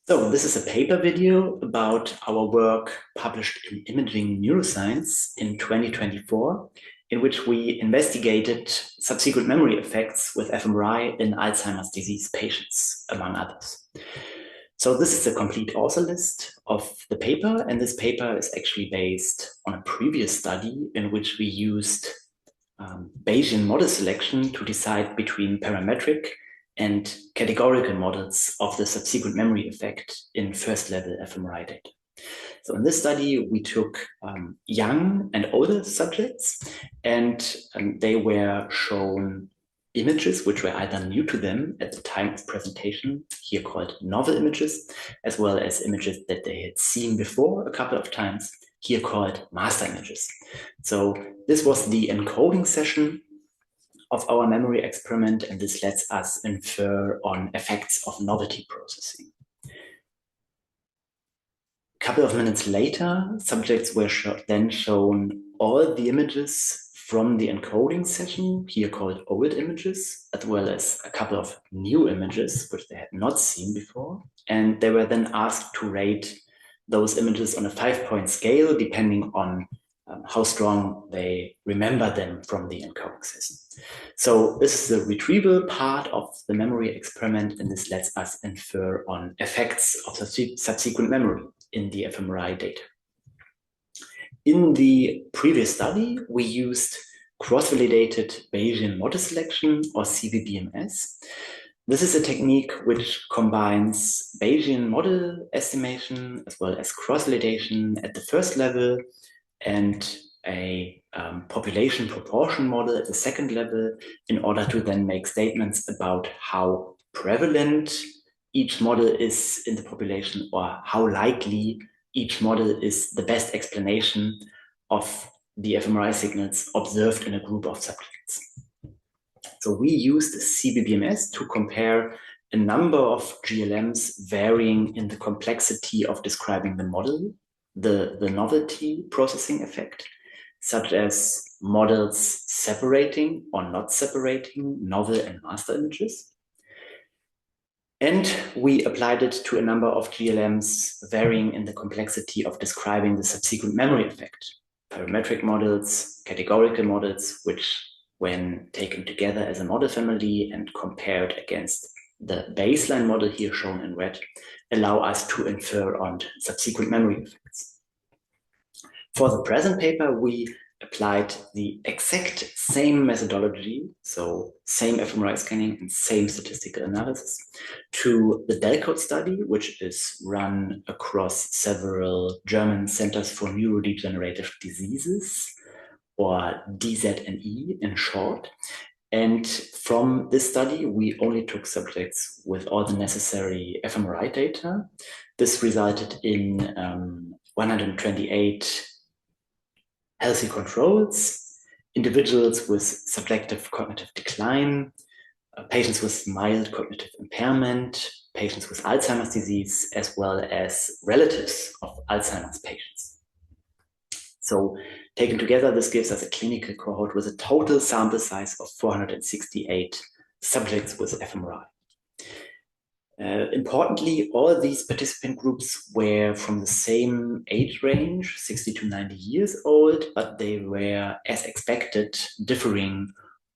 So this is a paper video about our work published in Imaging Neuroscience in 2024, in which we investigated subsequent memory effects with fMRI in Alzheimer's disease patients, among others. So this is a complete author list of the paper, and this paper is actually based on a previous study in which we used Bayesian model selection to decide between parametric and categorical models of the subsequent memory effect in first-level fMRI data. So in this study, we took young and older subjects, and they were shown images which were either new to them at the time of presentation, here called novel images, as well as images that they had seen before a couple of times, here called master images. So this was the encoding session of our memory experiment, and this lets us infer on effects of novelty processing. A couple of minutes later, subjects were then shown all the images from the encoding session, here called old images, as well as a couple of new images, which they had not seen before. And they were then asked to rate those images on a 5-point scale, depending on how strong they remember them from the encoding session. So this is the retrieval part of the memory experiment, and this lets us infer on effects of subsequent memory in the fMRI data. In the previous study, we used cross-validated Bayesian model selection, or CVBMS. This is a technique which combines Bayesian model estimation as well as cross-validation at the first level and a population proportion model at the second level in order to then make statements about how prevalent each model is in the population or how likely each model is the best explanation of the fMRI signals observed in a group of subjects. So we used CVBMS to compare a number of GLMs varying in the complexity of describing the model, the novelty processing effect, such as models separating or not separating novel and master images. And we applied it to a number of GLMs varying in the complexity of describing the subsequent memory effect. Parametric models, categorical models, which when taken together as a model family and compared against the baseline model here shown in red, allow us to infer on subsequent memory effects. For the present paper, we applied the exact same methodology, so same fMRI scanning and same statistical analysis, to the DELCODE study, which is run across several German centers for neurodegenerative diseases, or DZNE in short. And from this study, we only took subjects with all the necessary fMRI data. This resulted in 128 healthy controls, individuals with subjective cognitive decline, patients with mild cognitive impairment, patients with Alzheimer's disease, as well as relatives of Alzheimer's patients. So taken together, this gives us a clinical cohort with a total sample size of 468 subjects with fMRI. Importantly, all these participant groups were from the same age range, 60 to 90 years old, but they were, as expected, differing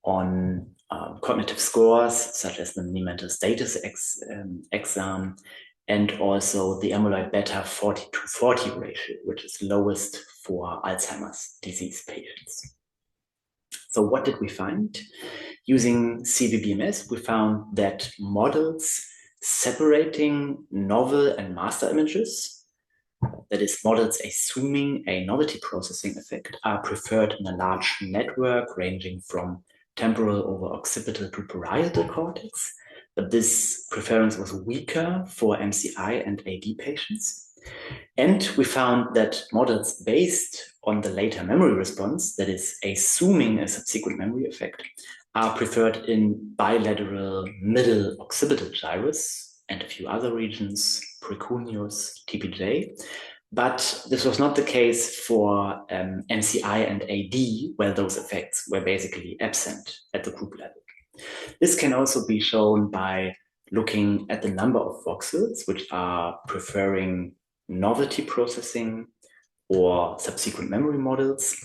on cognitive scores, such as the Mini-Mental Status exam, and also the amyloid beta 40/40 ratio, which is lowest for Alzheimer's disease patients. So what did we find? Using CVBMS, we found that models separating novel and master images, that is, models assuming a novelty processing effect, are preferred in a large network ranging from temporal over occipital to parietal cortex, but this preference was weaker for MCI and AD patients. And we found that models based on the later memory response, that is, assuming a subsequent memory effect, are preferred in bilateral middle occipital gyrus and a few other regions, precuneus, TPJ. But this was not the case for MCI and AD, where those effects were basically absent at the group level. This can also be shown by looking at the number of voxels which are preferring novelty processing or subsequent memory models.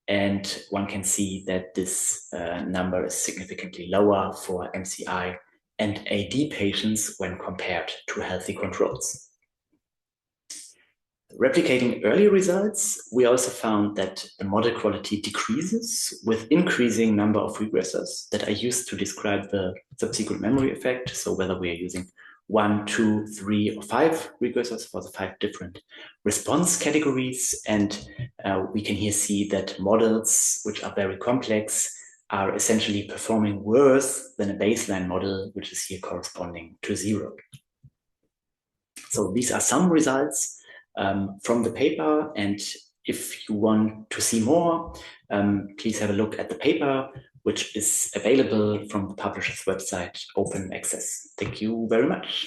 And one can see that this number is significantly lower for MCI and AD patients when compared to healthy controls. Replicating early results, we also found that the model quality decreases with increasing number of regressors that are used to describe the subsequent memory effect. So whether we are using 1, 2, 3, or 5 regressors for the 5 different response categories. And we can here see that models which are very complex are essentially performing worse than a baseline model, which is here corresponding to 0. So these are some results from the paper, and if you want to see more, please have a look at the paper, which is available from the publisher's website, open access. Thank you very much.